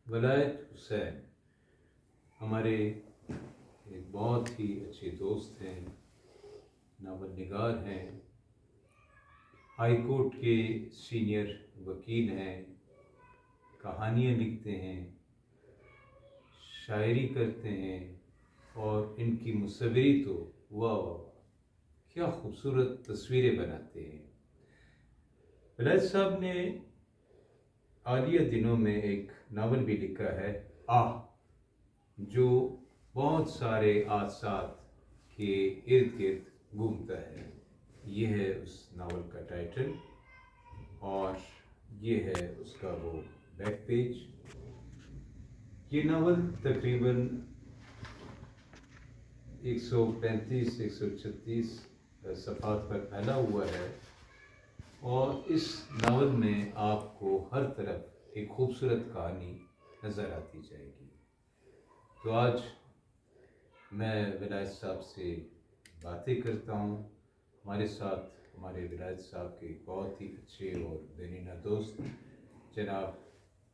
ولایت حسین ہمارے ایک بہت ہی اچھے دوست ہیں، ناول نگار ہیں، ہائی کورٹ کے سینئر وکیل ہیں، کہانیاں لکھتے ہیں، شاعری کرتے ہیں، اور ان کی مصوری تو واہ واہ واہ، کیا خوبصورت تصویریں بناتے ہیں۔ ولایت صاحب نے حالیہ دنوں میں ایک ناول بھی لکھا ہے، آہ، جو بہت سارے حادثات کے ارد گرد گھومتا ہے۔ یہ ہے اس ناول کا ٹائٹل اور یہ ہے اس کا وہ بیک پیج۔ یہ ناول تقریباً 135-136 صفحات پر پھیلا ہوا ہے، اور اس ناول میں آپ کو ہر طرف ایک خوبصورت کہانی نظر آتی جائے گی۔ تو آج میں ولایت صاحب سے باتیں کرتا ہوں۔ ہمارے ساتھ ہمارے ولایت صاحب کے بہت ہی اچھے اور بینینا دوست جناب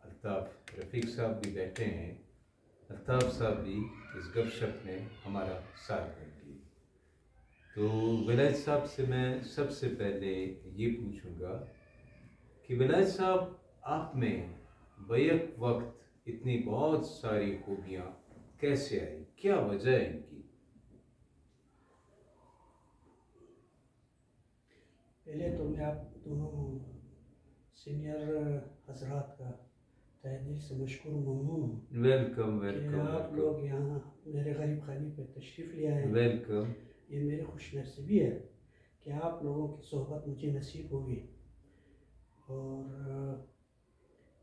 الطاف رفیق صاحب بھی بیٹھے ہیں۔ الطاف صاحب بھی اس گپ شپ میں ہمارا ساتھ دیں گے۔ تو ولایت صاحب سے میں سب سے پہلے یہ پوچھوں گا کہ ولایت صاحب، آپ میں بیک وقت اتنی بہت ساری خوبیاں کیسے آئی؟ کیا وجہ ہے ان کی؟ پہلے تو میں آپ دونوں سینئر حضرات کا تہ دل سے مشکور و ممنون ہوں ویلکم کہ ویلکم آپ لوگ یہاں میرے غریب خانے پہ تشریف لے آئے ہیں۔ ویلکم۔ یہ میری خوش نصیبی ہے کہ آپ لوگوں کی صحبت مجھے نصیب ہوگی، اور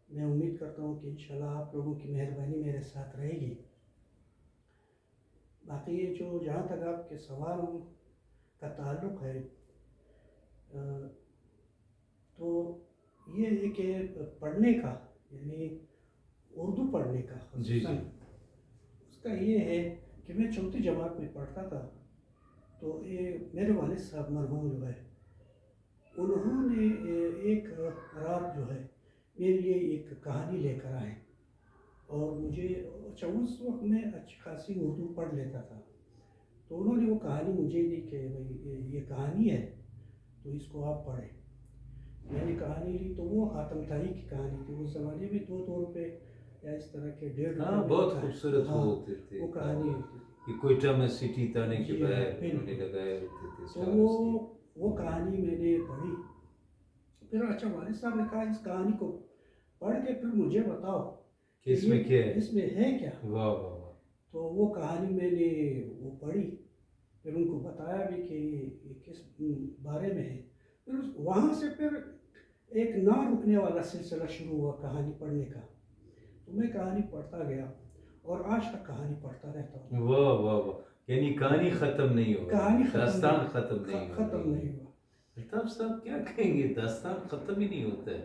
میں امید کرتا ہوں کہ انشاءاللہ آپ لوگوں کی مہربانی میرے ساتھ رہے گی۔ باقی یہ جو جہاں تک آپ کے سوالوں کا تعلق ہے، تو یہ ہے کہ پڑھنے کا، یعنی اردو پڑھنے کا خصوصاً اس کا یہ ہے کہ میں چوتھی جماعت میں پڑھتا تھا، تو یہ میرے والد صاحب مرحوم جو ہے، انہوں نے ایک رات جو ہے میرے لیے ایک کہانی لے کر آئے، اور مجھے اس وقت میں اچھی خاصی اردو پڑھ لیتا تھا، تو انہوں نے وہ کہانی مجھے دی کہ بھائی یہ کہانی ہے تو اس کو آپ پڑھیں۔ میں نے کہانی لی تو وہ حاتم طائی کی کہانی تھی۔ اس زمانے میں 2 روپے یا اس طرح کے 1.5 روپے ہاں، بہت خوبصورت وہ ہوتے تھے، وہ کہانی ہوتی تھی۔ کہ کوئٹہ میں سٹی تانے کے جی باہر بالکل۔ انہوں نے لگائے ہوتے تھے تو اسٹارز کی۔ وہ کہانی میں نے پڑھی، پھر اچھا والد صاحب نے کہا اس کہانی کو پڑھ کے پھر مجھے بتاؤ کہ اس میں کیا ہے؟ اس میں ہے کیا۔ واہ واہ واہ۔ تو وہ کہانی میں نے وہ پڑھی، پھر ان کو بتایا بھی کہ یہ کس بارے میں ہے۔ پھر وہاں سے پھر ایک نہ رکنے والا سلسلہ شروع ہوا کہانی پڑھنے کا، تو میں کہانی پڑھتا گیا اور آج تک کہانی پڑھتا رہتا ہوں۔ واہ واہ واہ، یعنی کہانی ختم نہیں ہو کہانی رہی، داستان ختم نہیں ہو ختم رہی۔ نہیں ہوا۔ الطاف صاحب کیا کہیں گے؟ داستان ختم ہی نہیں ہوتا ہے،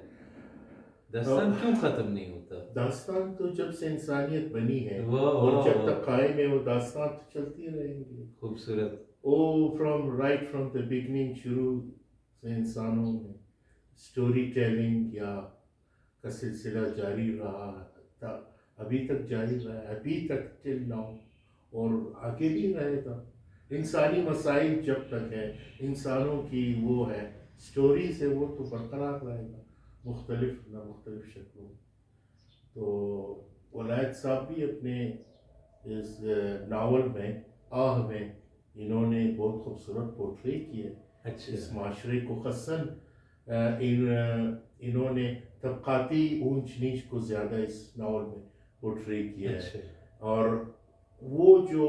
داستان کیوں ختم نہیں ہوتا؟ داستان تو جب سے انسانیت بنی ہے واہ اور واہ جب واہ، تک قائم ہے وہ داستان تو چلتی رہیں گی۔ خوبصورت۔ فرام دا بگننگ، شروع سے انسانوں میں اسٹوری ٹیلنگ کا سلسلہ جاری رہا تھا، ابھی تک جاری رہا ہے، ابھی تک ٹل ناؤ، اور آگے بھی رہے گا۔ انسانی مسائل جب تک ہے، انسانوں کی وہ ہے اسٹوریز ہے، وہ تو برقرار رہے گا مختلف شکلوں۔ تو ولایت صاحب بھی اپنے اس ناول میں آہ میں انہوں نے بہت خوبصورت پورٹری کی ہے اس معاشرے کو، خاصاً انہوں نے طبقاتی اونچ نیچ کو زیادہ اس ناول میں پورٹری کیا ہے، اور وہ جو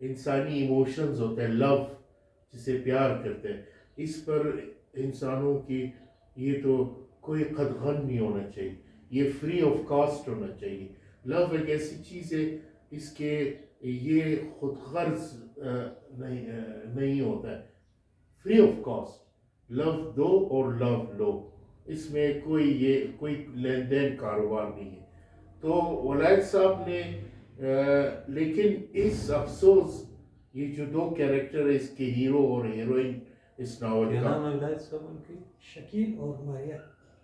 انسانی ایموشنز ہوتے ہیں، لو جسے پیار کرتے ہیں، اس پر انسانوں کی یہ تو کوئی قدغن نہیں ہونا چاہیے، یہ فری آف کاسٹ ہونا چاہیے۔ لو ایک ایسی چیز ہے، اس کے یہ خود غرض نہیں ہوتا ہے، فری آف کاسٹ، لو دو اور لو لو، اس میں کوئی لین دین کاروبار نہیں ہے۔ تو ولایت صاحب نے لیکن اس افسوس، یہ جو 2 کیریکٹر ہے، اس کے ہیرو اور ہیروئن اس ناول کیا کا، نام ہے ولایت صاحب ان کی؟ شکیل اور ماریہ۔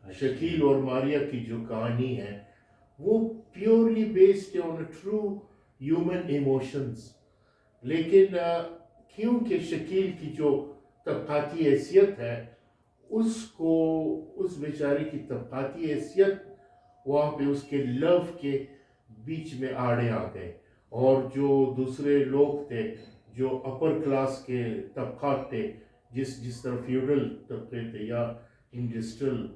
شکیل اور ماریہ کی جو کہانی ہے، وہ purely based on true human emotions. لیکن کیونکہ شکیل کی جو طبقاتی حیثیت ہے اس کو اس بیچارے کی طبقاتی حیثیت وہاں پہ اس کے لو کے بیچ میں آڑے آ گئے, اور جو دوسرے لوگ تھے جو اپر کلاس کے طبقات تھے, جس طرح فیوڈل طبقے تھے یا انڈسٹریل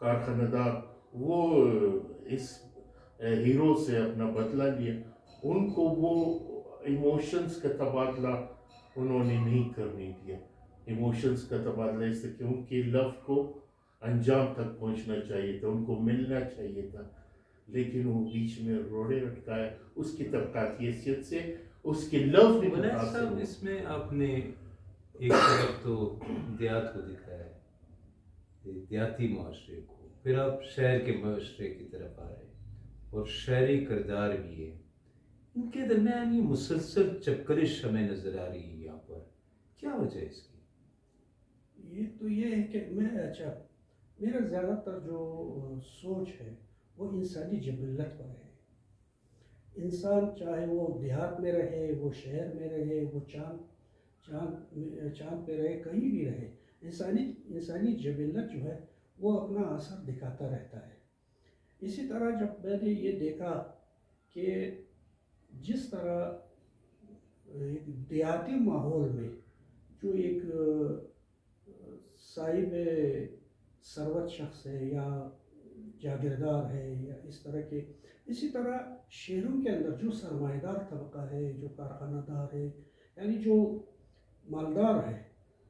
کارخانہ دار, وہ اس ہیرو سے اپنا بدلہ لیا. ان کو وہ ایموشنز کا تبادلہ انہوں نے نہیں کرنے دیا. ایموشنز کا تبادلہ اس سے کیونکہ لو کو انجام تک پہنچنا چاہیے تھا, ان کو ملنا چاہیے تھا, لیکن وہ بیچ میں روڑے اٹکایا اس کی طبقاتی حیثیت سے, اس کے لو نے مناظر صاحب اس میں آپ نے ایک طرف تو دیہات کو دکھایا ہے, دیہاتی معاشرے کو, پھر آپ شہر کے معاشرے کی طرف آ رہے ہیں اور شہری کردار بھی ہے. ان کے درمیان یہ مسلسل چکرش ہمیں نظر آ رہی ہے یہاں پر, کیا وجہ ہے اس کی؟ یہ ہے کہ میرا زیادہ تر جو سوچ ہے وہ انسانی جبلت پر ہے. انسان چاہے وہ دیہات میں رہے, وہ شہر میں رہے, وہ چاند پہ رہے, کہیں بھی رہے, انسانی جبلت جو ہے وہ اپنا اثر دکھاتا رہتا ہے. اسی طرح جب میں نے یہ دیکھا کہ جس طرح ایک دیہاتی ماحول میں جو ایک صاحب ثروت شخص ہے یا جاگیردار ہے یا اس طرح کے, اسی طرح شہروں کے اندر جو سرمایہ دار طبقہ ہے, جو کارخانہ دار ہے, یعنی جو مالدار ہے,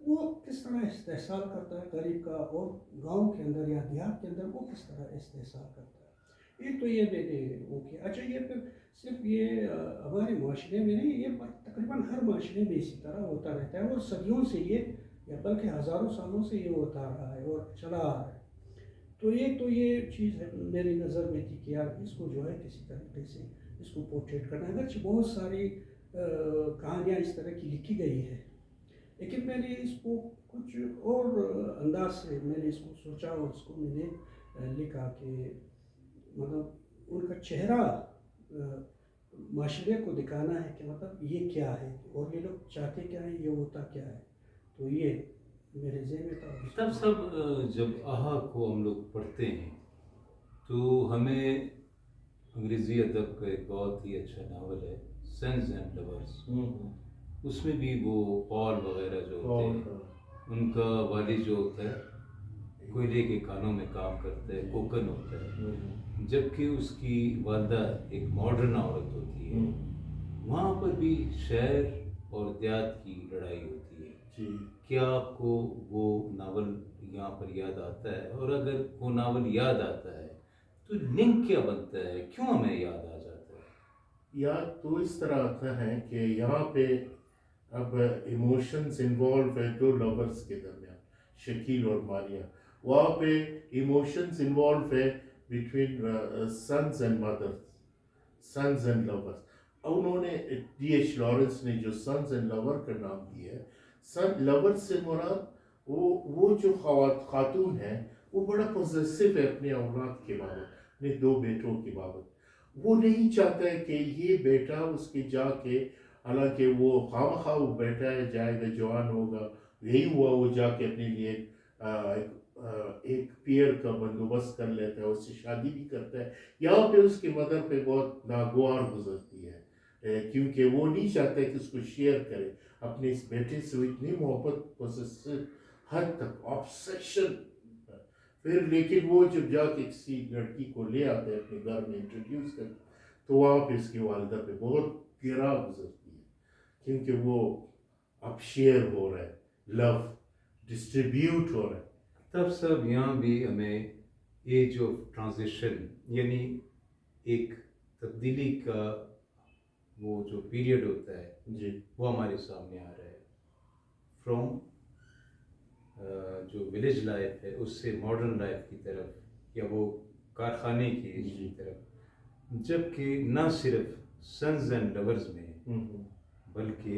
وہ کس طرح استحصال کرتا ہے غریب کا, اور گاؤں کے اندر یا دیہات کے اندر وہ کس طرح استحصال کرتا ہے. ایک تو یہ میں نے وہ کیا. اچھا, یہ پھر صرف یہ ہمارے معاشرے میں نہیں, یہ تقریباً ہر معاشرے میں اسی طرح ہوتا رہتا ہے, اور صدیوں سے یہ, یا بلکہ ہزاروں سالوں سے یہ ہوتا رہا ہے اور چلا آ رہا ہے. تو یہ چیز میری نظر میں تھی کہ یار اس کو جو ہے کسی طریقے سے اس کو پورٹریٹ کرنا. اگرچہ بہت ساری کہانیاں اس طرح کی لکھی گئی ہے, لیکن میں نے اس کو کچھ اور انداز سے میں نے اس کو سوچا اور اس کو میں نے لکھا کہ مطلب ان کا چہرہ معاشرے کو دکھانا ہے کہ مطلب یہ کیا ہے اور یہ لوگ چاہتے کیا ہیں, یہ ہوتا کیا ہے. تو یہ میرے ذہن میں تھا. تب سب جب آہا کو ہم لوگ پڑھتے ہیں تو ہمیں انگریزی ادب کا ایک بہت ہی اچھا ناول ہے سنز اینڈ لورز, اس میں بھی وہ پال وغیرہ جو ہوتے ہیں, ان کا والد جو ہوتا ہے کوئلے کے کانوں میں کام کرتا ہے, کوکن ہوتا ہے, جبکہ اس کی والدہ ایک ماڈرن عورت ہوتی ہے. وہاں پر بھی شہر اور دیہات کی لڑائی ہوتی ہے. کیا آپ کو وہ ناول یہاں پر یاد آتا ہے, اور اگر وہ ناول یاد آتا ہے تو لنک کیا بنتا ہے, کیوں ہمیں یاد آ جاتا ہے؟ یاد تو اس طرح آتا ہے کہ یہاں پہ اب ایموشنز انوالو ہے دو لورز کے درمیان, شکیل اور ماریا. وہاں پہ ایموشنز انوالو ہے between sons and mothers, sons and lovers. انہوں نے ڈی ایچ لارنس نے جو سنز اینڈ لور کا نام دیا ہے, سن لور سے مراد وہ جو خاتون ہے وہ بڑا پوزیسو ہے اپنے اولاد کے بابت, اپنے دو بیٹوں کے بابت. وہ نہیں چاہتا ہے کہ یہ بیٹا اس کے جا کے, حالانکہ وہ خواہ وہ بیٹا ہے, جائے گا جوان ہوگا, یہی ہوا وہ جا کے اپنے لیے ایک پیئر کا بندوبست کر لیتا ہے, اس سے شادی بھی کرتا ہے. یہاں پہ اس کی مدر پہ بہت ناگوار گزرتی ہے, کیونکہ وہ نہیں چاہتا کہ اس کو شیئر کرے اپنے اس بیٹے سے. اتنی محبت پوسیسو حد تک آبسیشن. پھر لیکن وہ جب جا کے کسی لڑکی کو لے آتے ہیں اپنے گھر میں انٹروڈیوس کر, تو وہاں پہ اس کی والدہ پہ بہت گرا گزرتی ہے, کیونکہ وہ اب شیئر ہو رہا ہے, لو ڈسٹریبیوٹ ہو رہا ہے. تب سب یہاں بھی ہمیں ایج آف ٹرانزیشن, یعنی ایک تبدیلی کا وہ جو پیریڈ ہوتا ہے جی وہ ہمارے سامنے آ رہا ہے. فرام جو ولیج لائف ہے اس سے ماڈرن لائف کی طرف, یا وہ کارخانے کی ایج کی طرف. جبکہ نہ صرف سنز اینڈ لورز میں بلکہ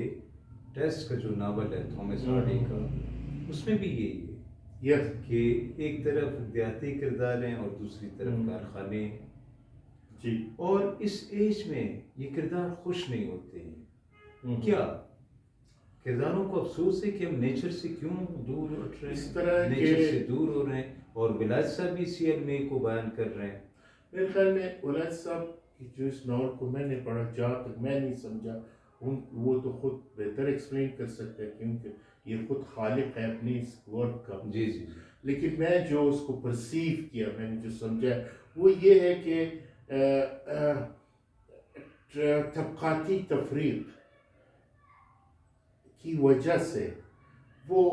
ٹیسٹ کا جو ناول ہے تھامس ہارڈی کا, اس میں بھی یہی ہے کہ ایک طرف دیہاتی کردار ہیں اور دوسری طرف کارخانے جی اور اس ایج میں یہ کردار خوش نہیں ہوتے ہیں. کیا کرداروں کو افسوس ہے کہ ہم نیچر سے کیوں دور اٹھ رہے اس ہیں, طرح نیچر سے دور ہو رہے ہیں, اور ولاد صاحب بھی اسی علمے کو بیان کر رہے ہیں. میرے خیال میں ولاد صاحب کی جو اس ناول کو میں نے پڑھا, جہاں تک میں نہیں سمجھا, وہ تو خود بہتر ایکسپلین کر سکتے ہیں کیونکہ یہ خود خالق ہے اپنی اس ورک کا. جی جی جی. لیکن میں جو اس کو پرسیو کیا, میں نے جو سمجھا وہ یہ ہے کہ طبقاتی تفریق کی وجہ سے وہ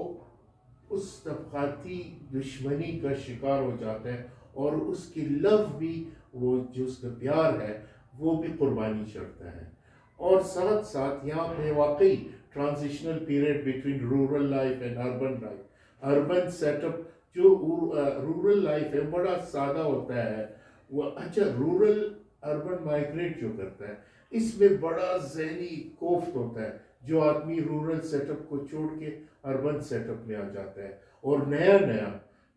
اس طبقاتی دشمنی کا شکار ہو جاتا ہے, اور اس کی لو بھی, وہ جو اس کا پیار ہے وہ بھی قربانی چڑھتا ہے. اور ساتھ ساتھ یہاں پہ واقعی transitional period between rural life and urban life. Urban set up جو رورل لائف ہے بڑا سادہ ہوتا ہے. وہ اچھا رورل اربن مائگریٹ جو کرتا ہے اس میں بڑا ذہنی کوفت ہوتا ہے, جو آدمی رورل سیٹ اپ کو چھوڑ کے اربن سیٹ اپ میں آ جاتا ہے اور نیا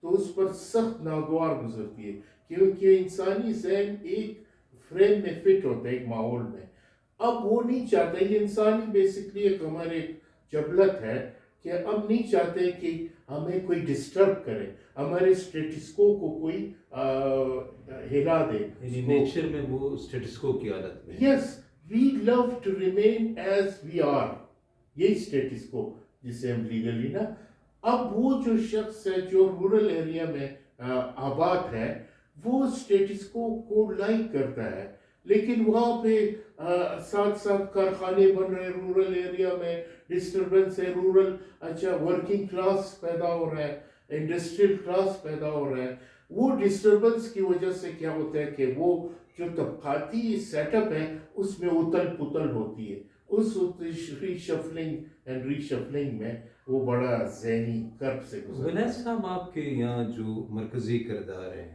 تو اس پر سخت ناگوار گزرتی ہے, کیونکہ انسانی ذہن ایک فریم میں فٹ ہوتا ہے, ایک ماحول میں. اب وہ نہیں چاہتا, یہ انسانی بیسکلی ایک ہمارے جبلت ہے کہ اب نہیں چاہتے کہ ہمیں کوئی ڈسٹرب کرے, ہمارے اسٹیٹسکو کو کوئی ہلا دے. یعنی نیچر میں وہ اسٹیٹسکو کی حالت میں. Yes, we love to remain as we are, یہی اسٹیٹسکو جسے ہم لیگلی نا. اب وہ جو شخص ہے جو رورل ایریا میں آباد ہے وہ اسٹیٹسکو کو لائک کرتا ہے, لیکن وہاں پہ ساتھ ساتھ کارخانے بن رہے ہیں رورل ایریا میں, ڈسٹربنس ہے رورل, اچھا ورکنگ کلاس پیدا ہو رہا ہے, انڈسٹریل کلاس پیدا ہو رہا ہے. وہ ڈسٹربنس کی وجہ سے کیا ہوتا ہے کہ وہ جو طبقاتی سیٹ اپ ہے اس میں اتل پتل ہوتی ہے. اس ری شفلنگ اینڈ ری شفلنگ میں وہ بڑا ذہنی کرب سے گزرتا ہے. ولاد صاحب آپ کے یہاں جو مرکزی کردار ہیں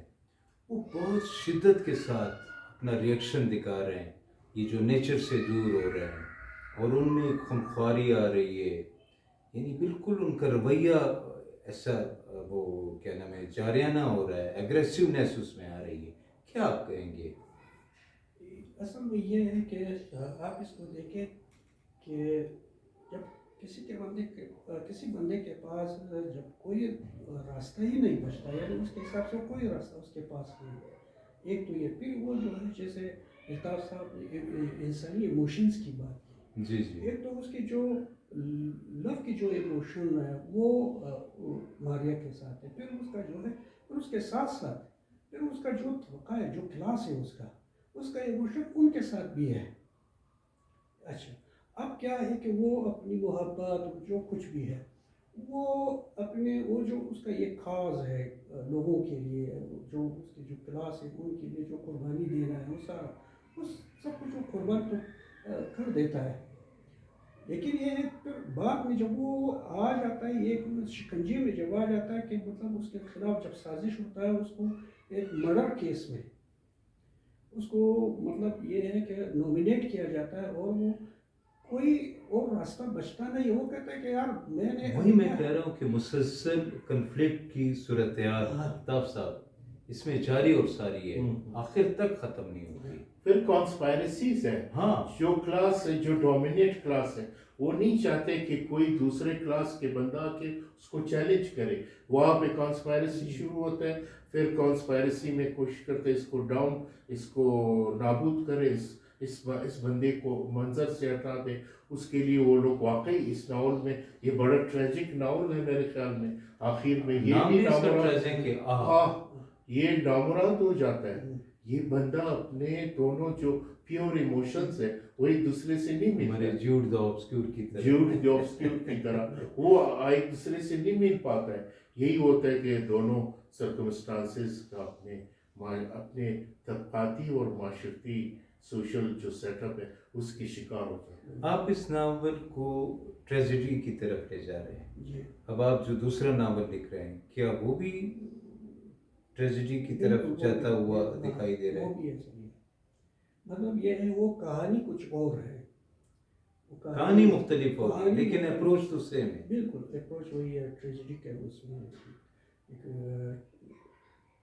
وہ بہت شدت کے ساتھ اپنا ریئیکشن دکھا رہے ہیں, یہ جو نیچر سے دور ہو رہے ہیں اور ان میں خونخواری آ رہی ہے, یعنی بالکل ان کا رویہ ایسا وہ کیا نام ہے جاریانہ ہو رہا ہے, ایگریسیونیس اس میں آ رہی ہے. کیا آپ کہیں گے؟ اصل میں یہ ہے کہ آپ اس کو دیکھیں کہ جب کسی بندے کے پاس جب کوئی راستہ ہی نہیں بچتا, یعنی اس کے حساب سے کوئی راستہ اس کے پاس نہیں ہے. ایک تو یہ, پھر وہ جو ہے جیسے الطاف صاحب نے انسانی ایموشنز کی بات کی, جی جی. ایک تو اس کی جو لو کی جو ایموشن ہے وہ ماریا کے ساتھ ہے, پھر اس کا جو ہے, پھر اس کے ساتھ ساتھ پھر اس کا جو طبقہ ہے, جو کلاس ہے اس کا ایموشن ان کے ساتھ بھی ہے. اچھا, اب کیا ہے کہ وہ اپنی محبت جو کچھ بھی ہے وہ اپنے وہ جو اس کا یہ خاص ہے لوگوں کے لیے, جو اس کی جو کلاس ہے ان کے لیے جو قربانی دینا ہے وہ سارا اس سب کچھ وہ قربان تو کر دیتا ہے. لیکن یہ ہے پھر بعد میں جب وہ آ جاتا ہے ایک شکنجے میں جب آ جاتا ہے کہ مطلب اس کے خلاف جب سازش ہوتا ہے اس کو ایک مرڈر کیس میں اس کو مطلب یہ ہے کہ نومینیٹ کیا جاتا ہے, اور وہ کوئی اور راستہ بچتا نہیں. وہ کہتا ہے کہ یار وہی میں کہہ رہا ہوں کہ مسلسل کنفلکٹ کی صورتحال الطاف صاحب اس میں جاری اور ساری ہے, آخر تک ختم نہیں ہوگی. پھر کانسپائرسیز ہے, ہاں, جو کلاس ہے, جو ڈومینیٹ کلاس ہے, وہ نہیں چاہتے کہ کوئی دوسرے کلاس کے بندہ آ کے اس کو چیلنج کرے. وہاں پہ کانسپائرسی شروع ہوتا ہے, پھر کانسپائرسی میں کوشش کرتے اس کو ڈاؤن, اس کو نابود کرے, اس بندے کو منظر سے ہٹا دے. اس کے لیے وہ لوگ واقعی اس ناول میں, یہ بڑا ٹریجک ناول ہے میرے خیال میں, آخر میں یہ بھی یہ نامراد ہو جاتا ہے. یہ بندہ اپنے دونوں جو پیور ایموشنز ہے وہ ایک دوسرے سے نہیں ملتے, جیوڈ دا آبسکیور کی طرح وہ ایک دوسرے سے نہیں مل پاتا ہے. یہی ہوتا ہے کہ دونوں سرکمسٹانسز کا اپنے طبقاتی اور معاشرتی سوشل جو سیٹ اپ ہے اس کی شکار ہو جاتا ہے. آپ اس ناول کو ٹریجڈی کی طرف لے جا رہے ہیں. جی, اب آپ جو دوسرا ناول لکھ رہے ہیں کیا وہ بھی ٹریجڈی کی طرف جاتا ہوا دکھائی دے رہا ہے؟ وہ بھی ایسا نہیں, مطلب یہ ہے وہ کہانی کچھ اور ہے, کہانی مختلف ہوگی لیکن اپروچ تو سیم ہے. بالکل اپروچ وہی ہے, ٹریجڈی کا اس میں